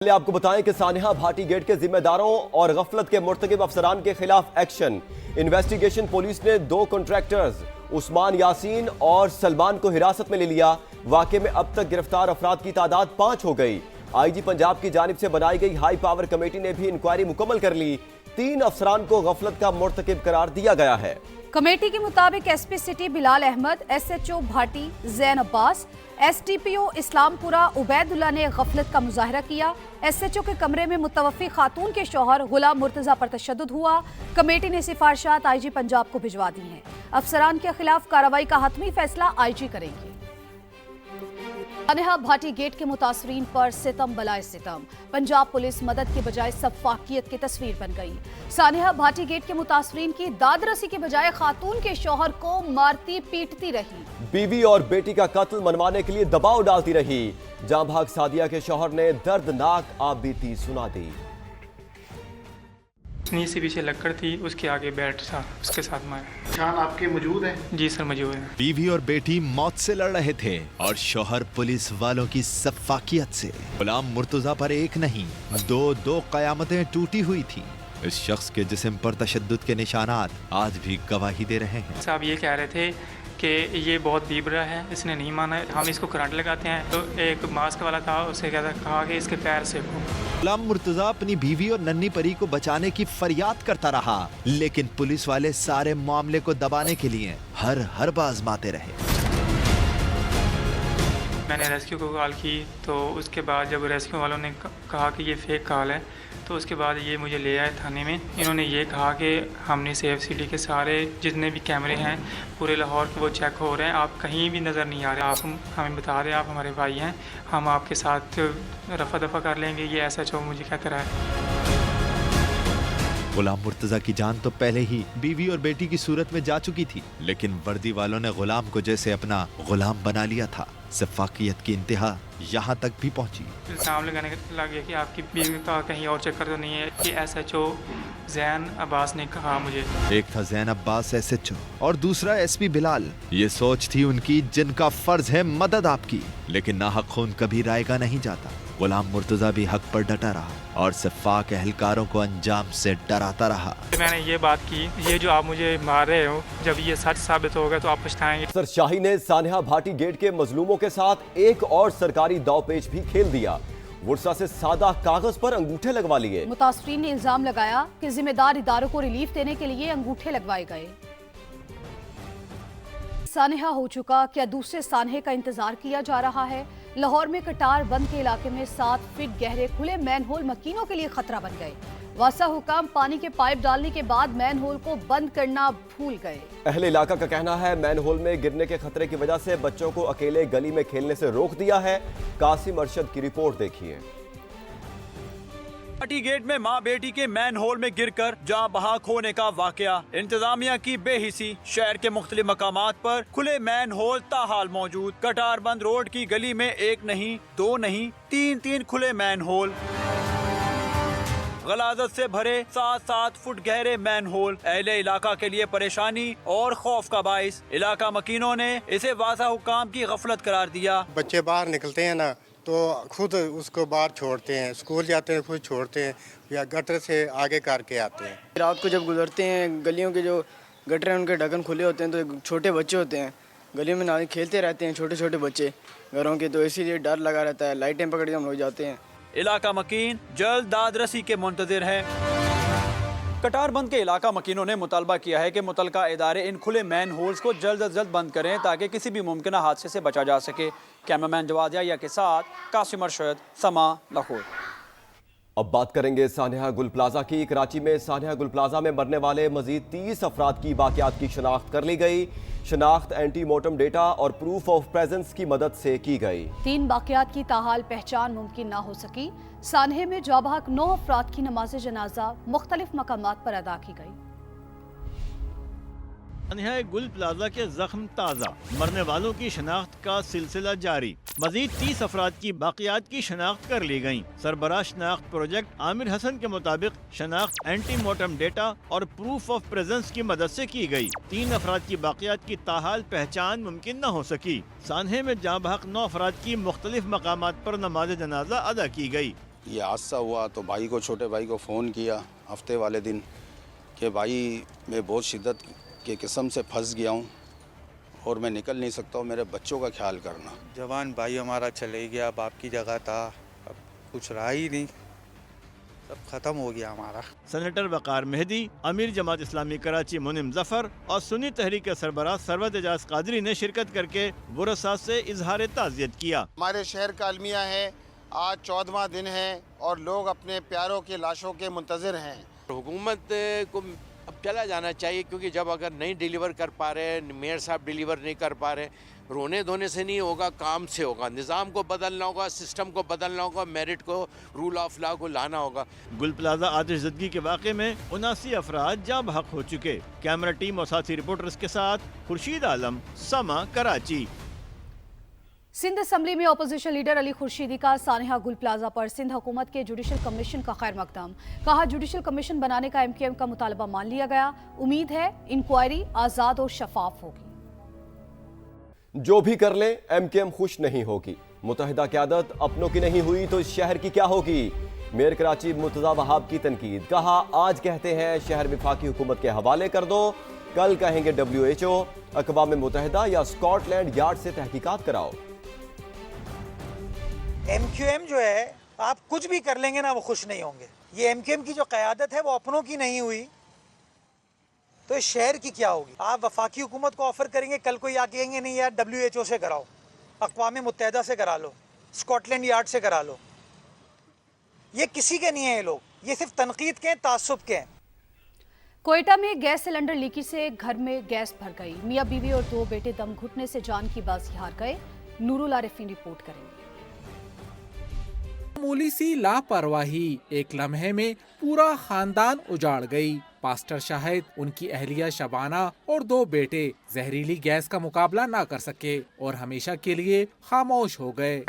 پہلے آپ کو بتائیں کہ سانحہ بھاٹی گیٹ کے ذمہ داروں اور غفلت کے مرتکب افسران کے خلاف ایکشن۔ انویسٹیگیشن پولیس نے 2 کنٹریکٹرز عثمان یاسین اور سلمان کو حراست میں لے لیا۔ واقعے میں اب تک گرفتار افراد کی تعداد 5 ہو گئی۔ آئی جی پنجاب کی جانب سے بنائی گئی ہائی پاور کمیٹی نے بھی انکوائری مکمل کر لی۔ 3 افسران کو غفلت کا مرتکب قرار دیا گیا ہے۔ کمیٹی کے مطابق S P city Bilal Ahmed, S H O Bhatti Zain Abbas, S T P O Islampura Ubaid اللہ نے غفلت کا مظاہرہ کیا۔ ایس ایچ او کے کمرے میں متوفی خاتون کے شوہر غلام مرتضی پر تشدد ہوا۔ کمیٹی نے سفارشات آئی جی پنجاب کو بھجوا دی ہیں۔ افسران کے خلاف کارروائی کا حتمی فیصلہ آئی جی کریں گے۔ سانحہ بھاٹی گیٹ کے متاثرین پر ستم بلائے ستم، پنجاب پولیس مدد کے بجائے سفاکیت کی تصویر بن گئی۔ سانحہ بھاٹی گیٹ کے متاثرین کی داد رسی کے بجائے خاتون کے شوہر کو مارتی پیٹتی رہی۔ بیوی اور بیٹی کا قتل منوانے کے لیے دباؤ ڈالتی رہی۔ جاں بھاگ سعدیہ کے شوہر نے دردناک آپ بیتی سنا دی۔ نیچے سے پیچھے لکڑ تھی، اس کے آگے بیٹ تھا، اس کے ساتھ مارا۔ نشان آپ کے موجود ہیں؟ جی سر موجود ہے۔ بیوی اور بیٹی موت سے لڑ رہے تھے اور شوہر پولیس والوں کی سفاکیت سے۔ غلام مرتضی پر ایک نہیں 2 قیامتیں ٹوٹی ہوئی تھی۔ اس شخص کے جسم پر تشدد کے نشانات آج بھی گواہی دے رہے ہیں۔ صاحب یہ کہہ رہے تھے کہ یہ بہت بیب رہا ہے، اس نے نہیں مانا، ہم اس کو کرنٹ لگاتے ہیں۔ تو ایک ماسک والا تھا، اسے کہا کہ اس کے پیر سے غلام مرتضی اپنی بیوی اور ننھی پری کو بچانے کی فریاد کرتا رہا، لیکن پولیس والے سارے معاملے کو دبانے کے لیے ہر آزماتے رہے۔ میں نے ریسکیو کو کال کی، تو اس کے بعد جب ریسکیو والوں نے کہا کہ یہ فیک کال ہے، تو اس کے بعد یہ مجھے لے آئے تھانے میں۔ انہوں نے یہ کہا کہ ہم نے سیف سٹی کے سارے جتنے بھی کیمرے ہیں پورے لاہور کے وہ چیک ہو رہے ہیں، آپ کہیں بھی نظر نہیں آ رہے، آپ ہمیں بتا رہے ہیں آپ ہمارے بھائی ہیں، ہم آپ کے ساتھ رفع دفع کر لیں گے۔ یہ ایسا جو مجھے کہتا رہا ہے۔ غلام مرتضی کی جان تو پہلے ہی بیوی اور بیٹی کی صورت میں جا چکی تھی، لیکن وردی والوں نے غلام کو جیسے اپنا غلام بنا لیا تھا۔ سفاکیت کی انتہا یہاں تک بھی پہنچی۔ الزام لگانے لگ گیا کہ آپ کی بیوی کا کہیں اور چکر تو نہیں ہے، کہ ایس ایچ او زین عباس نے کہا مجھے۔ ایک تھا زین عباس ایس ایچ او اور دوسرا ایس پی بلال۔ یہ سوچ تھی ان کی جن کا فرض ہے مدد آپ کی، لیکن ناحق خون کبھی رائے گا نہیں جاتا۔ غلام مرتضی بھی حق پر ڈٹا رہا اور سفاک اہلکاروں کو انجام سے ڈراتا رہا۔ میں نے یہ بات کی، یہ جو آپ مجھے مار رہے ہو، جب یہ سچ ثابت ہوگا تو آپ پچھتائیں گے۔ افسر شاہی نے سانحہ بھاٹی گیٹ کے مظلوموں کے ساتھ ایک اور سرکاری داؤ پیچ بھی کھیل دیا۔ ورثہ سے سادہ کاغذ پر انگوٹھے لگوا لیے۔ متاثرین نے الزام لگایا کہ ذمہ دار اداروں کو ریلیف دینے کے لیے انگوٹھے لگوائے گئے۔ سانحہ ہو چکا، کیا دوسرے سانحے کا انتظار کیا جا رہا ہے؟ لاہور میں کٹار بند کے علاقے میں 7 فٹ گہرے کھلے مین ہول مکینوں کے لیے خطرہ بن گئے۔ واسطہ حکام پانی کے پائپ ڈالنے کے بعد مین ہول کو بند کرنا بھول گئے۔ اہل علاقہ کا کہنا ہے مین ہول میں گرنے کے خطرے کی وجہ سے بچوں کو اکیلے گلی میں کھیلنے سے روک دیا ہے۔ قاسم ارشد کی رپورٹ دیکھیے۔ بھاٹی گیٹ میں ماں بیٹی کے مین ہول میں گر کر جاں بحق ہونے کا واقعہ، انتظامیہ کی بے حسی۔ شہر کے مختلف مقامات پر کھلے مین ہول تاحال موجود۔ کٹار بند روڈ کی گلی میں 1 نہیں 2 نہیں 3 کھلے مین ہول، غلاظت سے بھرے 7 فٹ گہرے مین ہول، اہل علاقہ کے لیے پریشانی اور خوف کا باعث۔ علاقہ مکینوں نے اسے واضح حکام کی غفلت قرار دیا۔ بچے باہر نکلتے ہیں نا تو خود اس کو باہر چھوڑتے ہیں، اسکول جاتے ہیں خود چھوڑتے ہیں یا گٹر سے آگے کر کے آتے ہیں۔ رات کو جب گزرتے ہیں گلیوں کے جو گٹر ہیں ان کے ڈھکن کھلے ہوتے ہیں، تو چھوٹے بچے ہوتے ہیں گلیوں میں نہ کھیلتے رہتے ہیں، چھوٹے بچے گھروں کے، تو اسی لیے ڈر لگا رہتا ہے، لائٹیں پکڑ کے ہم لوگ جاتے ہیں۔ علاقہ مکین جلد داد رسی کے منتظر ہے۔ کٹار بند کے علاقہ مکینوں نے مطالبہ کیا ہے کہ متعلقہ ادارے ان کھلے مین ہولز کو جلد از جلد بند کریں تاکہ کسی بھی ممکنہ حادثے سے بچا جا سکے۔ کیمرامین جواد یحییٰ کے ساتھ قاسم ارشد، سما، لاہور۔ اب بات کریں گے سانحہ گل پلازہ کی۔ کراچی میں سانحہ گل پلازہ میں مرنے والے مزید 30 افراد کی باقیات کی شناخت کر لی گئی۔ شناخت اینٹی مورٹم ڈیٹا اور پروف آف پریزنس کی مدد سے کی گئی۔ 3 باقیات کی تاحال پہچان ممکن نہ ہو سکی۔ سانحے میں جاں بحق 9 افراد کی نماز جنازہ مختلف مقامات پر ادا کی گئی۔ سانحہ گل پلازہ کے زخم تازہ، مرنے والوں کی شناخت کا سلسلہ جاری۔ مزید 30 افراد کی باقیات کی شناخت کر لی گئیں۔ سربراہ شناخت پروجیکٹ عامر حسن کے مطابق شناخت اینٹی مورٹم ڈیٹا اور پروف آف پریزنس کی مدد سے کی گئی۔ 3 افراد کی باقیات کی تاحال پہچان ممکن نہ ہو سکی۔ سانحے میں جاں بحق 9 افراد کی مختلف مقامات پر نماز جنازہ ادا کی گئی۔ ये हादसा हुआ तो भाई को, छोटे भाई को फ़ोन किया हफ्ते वाले दिन कि भाई मैं बहुत शिद्दत के किस्म से फंस गया हूँ और मैं निकल नहीं सकता हूँ, मेरे बच्चों का ख्याल करना। जवान भाई हमारा चले गया, बाप की जगह था, अब कुछ रहा ही नहीं, सब ख़त्म हो गया हमारा। सेनेटर वक़ार मेहदी, अमीर जमात इस्लामी कराची मुनिम जफर और सुन्नी तहरीक के सरबराह सरवत एजाज कादरी ने शिरकत करके बुरसा से इजहार ताज़ियत किया। हमारे शहर का अलमिया है, आज 14वां दिन है और लोग अपने प्यारों की लाशों के मुंतज़िर हैं। हुकूमत को अब चला जाना चाहिए, क्योंकि जब अगर नहीं डिलीवर कर पा रहे, मेयर साहब डिलीवर नहीं कर पा रहे, रोने धोने से नहीं होगा, काम से होगा। निज़ाम को बदलना होगा, सिस्टम को बदलना होगा, मेरिट को, रूल ऑफ लॉ को लाना होगा। गुल प्लाजा आतिश ज़दगी के वाक़े में 79 अफराद जा बहक हो चुके। कैमरा टीम और साथी रिपोर्टर्स के साथ खुर्शीद आलम, समा, कराची। सिंध असम्बली में अपोजिशन लीडर अली खुर्शीदी का सानिहा गुल प्लाजा पर सिंध हुकूमत के जुडिशल कमीशन का खैर मकदम। कहा जुडिशल कमीशन बनाने का MQM का मुतालबा मान लिया गया, उम्मीद है इंक्वायरी आज़ाद और शफाफ होगी। जो भी कर ले MQM खुश नहीं होगी। मुत्तहिदा क़यादत अपनों की नहीं हुई तो शहर की क्या होगी। मेयर कराची मुर्तज़ा वहाब की तनकीद। कहा आज कहते हैं शहर विफाकी हुकूमत के हवाले कर दो, कल कहेंगे WHO, अक़वाम मुत्तहिदा या स्कॉटलैंड यार्ड से तहकीकात कराओ। MQM जो है, आप कुछ भी कर लेंगे ना वो खुश नहीं होंगे। ये MQM की जो क़यादत है वो अपनों की नहीं हुई तो इस शहर की क्या होगी। आप वफाकी हुकूमत को ऑफर करेंगे, कल को ये कहेंगे नहीं यार WHO से कराओ, अक़वाम मुत्तहिदा से करा लो, स्कॉटलैंड यार्ड से करा लो। ये किसी के नहीं है, ये लोग, ये सिर्फ तनकीद के हैं, तासुब के हैं। कोयटा में गैस सिलेंडर लीकी से घर में गैस भर गई। मियां बीवी और 2 बेटे दम घुटने से जान की बाजी हार गए। नूरुल आरिफीन रिपोर्ट करेंगे। मामूली सी लापरवाही एक लम्हे में पूरा खानदान उजाड़ गई। पास्टर शाहिद, उनकी अहलिया शबाना और 2 बेटे जहरीली गैस का मुकाबला ना कर सके और हमेशा के लिए खामोश हो गए।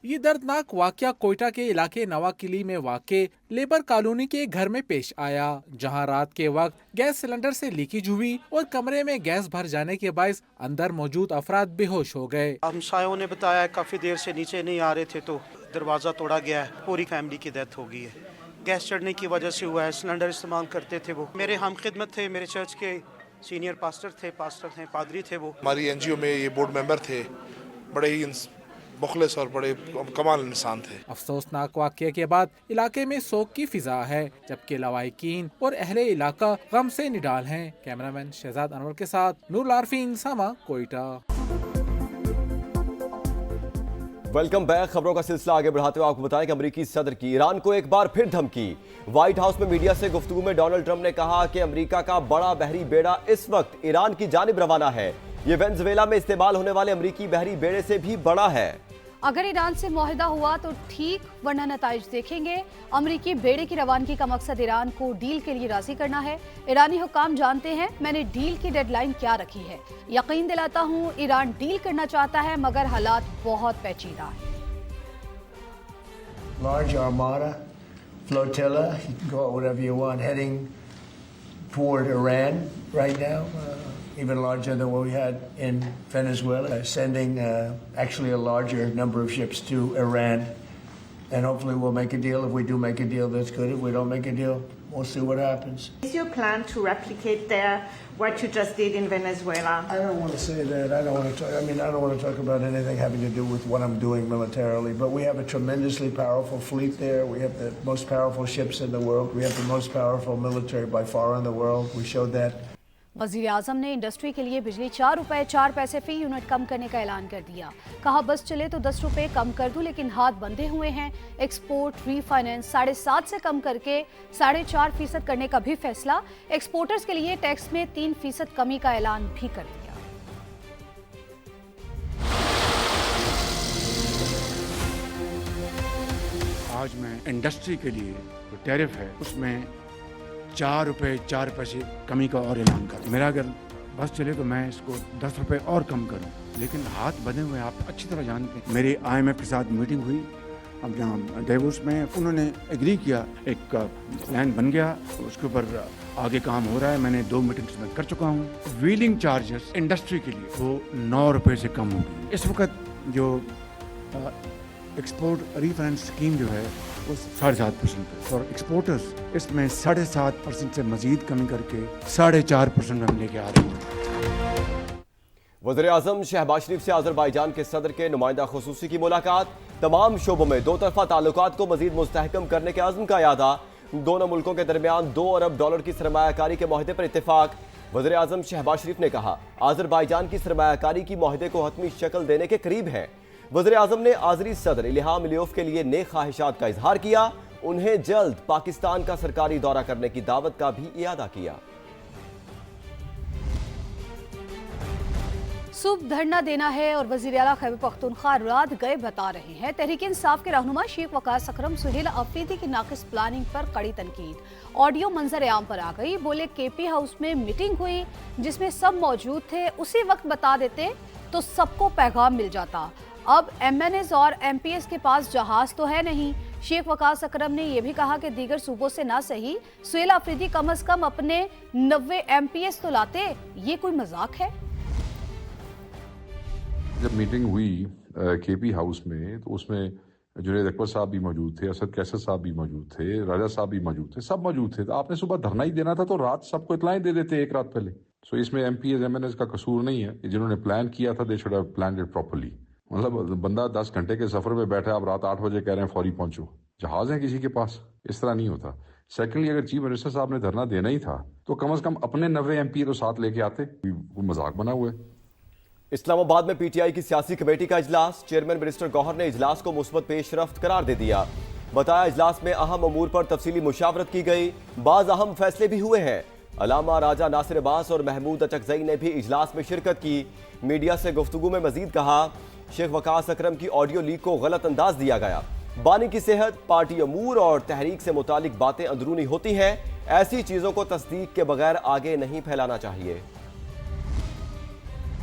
ये दर्दनाक वाकया कोयटा के इलाके नवाकिली में वाक़े लेबर कॉलोनी के घर में पेश आया, जहां रात के वक्त गैस सिलेंडर से लीकेज हुई और कमरे में गैस भर जाने के बायस अंदर मौजूद अफराद बेहोश हो गए। हमसायों ने बताया काफी देर से नीचे नहीं आ रहे थे तो दरवाजा तोड़ा गया है, पूरी फैमिली की डेथ हो गई है। गैस चढ़ने की वजह से हुआ है। सिलेंडर इस्तेमाल करते थे वो, मेरे हम खिदमत थे, मेरे चर्च के सीनियर पास्टर थे, पादरी थे वो। हमारी NGO में ये बोर्ड मेंबर थे, बड़े ही मुखलिस और बड़े कमाल इंसान थे। अफसोसनाक वाक़ये के बाद इलाके में शोक की फिजा है, जबकि लवाहिकीन और अहले इलाका गम से निडाल हैं। कैमरामैन शहजाद अनवर के साथ नूरुल आरिफीन, समा, कोयटा। Welcome back. खबरों का सिलसिला आगे बढ़ाते हुए आपको बताएं कि अमेरिकी सदर की ईरान को एक बार फिर धमकी। व्हाइट हाउस में मीडिया से गुफ्तगू में डोनाल्ड ट्रंप ने कहा कि अमेरिका का बड़ा बहरी बेड़ा इस वक्त ईरान की जानिब रवाना है। ये वेनेजुएला में इस्तेमाल होने वाले अमेरिकी बहरी बेड़े से भी बड़ा है। अगर ईरान से मुआहिदा हुआ तो ठीक, वरना नताइज देखेंगे। अमरीकी बेड़े की रवानगी का मकसद ईरान को डील के लिए राजी करना है। ईरानी हुकाम जानते हैं मैंने डील की डेडलाइन क्या रखी है। यकीन दिलाता हूँ ईरान डील करना चाहता है, मगर हालात बहुत पेचीदा है। Large armada, flotilla, you can call it whatever you want, heading toward Iran right now. Even larger than what we had in Venezuela, sending actually a larger number of ships to Iran. And hopefully we'll make a deal. If we do make a deal, that's good. If we don't make a deal, we'll see what happens. Is your plan to replicate there what you just did in Venezuela? I don't want to say that. I don't want to talk. I mean, I don't want to talk about anything having to do with what I'm doing militarily. But we have a tremendously powerful fleet there. We have the most powerful ships in the world. We have the most powerful military by far in the world. We showed that. वज़ीर आज़म ने industry के लिए बिजली 4 रुपए 4 पैसे फी unit कम करने का ऐलान कर दिया। कहा बस चले तो 10 रुपए कम कर दूं, लेकिन हाथ बंधे हुए हैं। एक्सपोर्ट रीफाइनेंस 7.5 से कम करके 4.5% करने का भी फैसला। एक्सपोर्टर्स के लिए टैक्स में 3% कमी का ऐलान भी कर दिया। आज मैं इंडस्ट्री के लिए जो टैरिफ है उसमें 4 रुपए 4 पैसे कमी का और ऐलान कर। मेरा अगर बस चले तो मैं इसको 10 रुपए और कम करूं, लेकिन हाथ बंधे हुए आप अच्छी तरह जानते हैं। मेरी IMF के साथ मीटिंग हुई अब यहाँ डेवोस में, उन्होंने एग्री किया, एक प्लान बन गया, उसके ऊपर आगे काम हो रहा है। मैंने 2 मीटिंग्स में कर चुका हूँ। व्हीलिंग चार्जेस इंडस्ट्री के लिए वो 9 रुपए से कम होगी। इस वक्त जो एक्सपोर्ट रीफाइनेंस स्कीम जो है वो 7.5% पे, और एक्सपोर्टर्स इसमें 7.5% से मजीद कमी करके 4.5% में हम लेके आ रहे हैं। वज़ीर-ए-आज़म शहबाज शरीफ से अज़रबैजान के सदर के नुमाइंदा खुसूसी की मुलाकात, तमाम शोबों में दो तरफा ताल्लुकात को मजीद मुस्तहकम करने के अज़्म का यादा, दोनों मुल्कों के दरमियान $2 अरब की सरमायाकारी के मुआहदे पर इत्तेफाक। वज़ीर-ए-आज़म शहबाज शरीफ ने कहा अज़रबैजान की सरमायाकारी की मुआहदे को हतमी शक्ल देने के करीब है। वज़ीर-ए-आज़म ने आज़री सदर इल्हाम अलियोव के लिए नेक ख्वाहिशात का इजहार किया, उन्हें जल्द पाकिस्तान का सरकारी दौरा करने की दावत का भी इयादा किया। सुबह धरना देना है और वज़ीर आला खैबर पख्तूनख्वा रात गए बता रहे हैं। तहरीक इंसाफ के रहनुमा शेख वकास अकरम सुहेल अफरीदी की नाकिस प्लानिंग पर कड़ी तनकीद। ऑडियो मंजर आम पर आ गई। बोले केपी हाउस में मीटिंग हुई जिसमें सब मौजूद थे, उसी वक्त बता देते तो सबको पैगाम मिल जाता। अब MNAs और MPs के पास जहाज तो है नहीं। शेख वकास अकरम ने यह भी कहा कि दीगर सूबों से ना सही, सुहेल अफरीदी कम अज कम अपने 90 MPs तो लाते। ये कोई मजाक है? जब मीटिंग हुई केपी हाउस में तो उसमें जुनैद अकबर साहब भी मौजूद थे, असद कैसर साहब भी मौजूद थे, राजा साहब भी मौजूद थे, सब मौजूद थे। तो आपने सुबह धरना ही देना था तो रात सबको इतलाएं दे देते एक रात पहले। सो इसमें MPs MNAs का कसूर नहीं है। जिन्होंने प्लान किया था they should have planned it properly. मतलब बंदा 10 घंटे के सफर में बैठा है, आप रात 8 बजे कह रहे हैं फौरी पहुंचो। जहाज है किसी के पास? इस तरह नहीं होता। सेकेंडली, अगर चीफ मिनिस्टर साहब ने धरना देना ही था तो कम से कम अपने 90 MP तो साथ लेके आते। वो मजाक बना हुआ है। इस्लामाबाद में PTI की सियासी कमेटी का इजलास, चेयरमैन मिनिस्टर गौहर ने इजलास को मुस्बत पेशरफ्त करार दे दिया। बताया इजलास में अहम अमूर पर तफसीली मुशावरत की गई, बाज अहम फैसले भी हुए हैं। अलामा राजा नासिर अब्बास और महमूद अचकजई ने भी इजलास में शिरकत की। मीडिया से गुफ्तगू में मजीद कहा शेख वकास अकरम की ऑडियो लीक को गलत अंदाज दिया गया। बानी की सेहत, पार्टी अमूर और तहरीक से मुतालिक बातें अंदरूनी होती हैं, ऐसी चीजों को तस्दीक के बगैर आगे नहीं फैलाना चाहिए।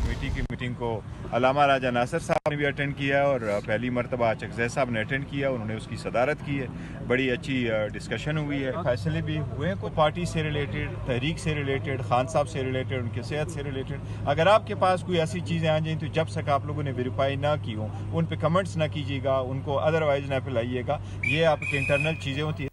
कमेटी की मीटिंग को अलामा राजा नासिर साहब ने भी अटेंड किया और पहली मरतबा अचकजई साहब ने अटेंड किया, उन्होंने उसकी सदारत की है। बड़ी अच्छी डिस्कशन हुई है, फैसले भी हुए हैं कोई पार्टी से रिलेटेड, तहरीक से रिलेटेड, खान साहब से रिलेटेड, उनकी सेहत से रिलेटेड। अगर आपके पास कोई ऐसी चीज़ें आ जाएँ तो जब तक आप लोगों ने वेरीफाई ना की हों उन पर कमेंट्स ना कीजिएगा, उनको अदरवाइज ना फैलाइएगा। ये आपकी इंटरनल चीज़ें होती है।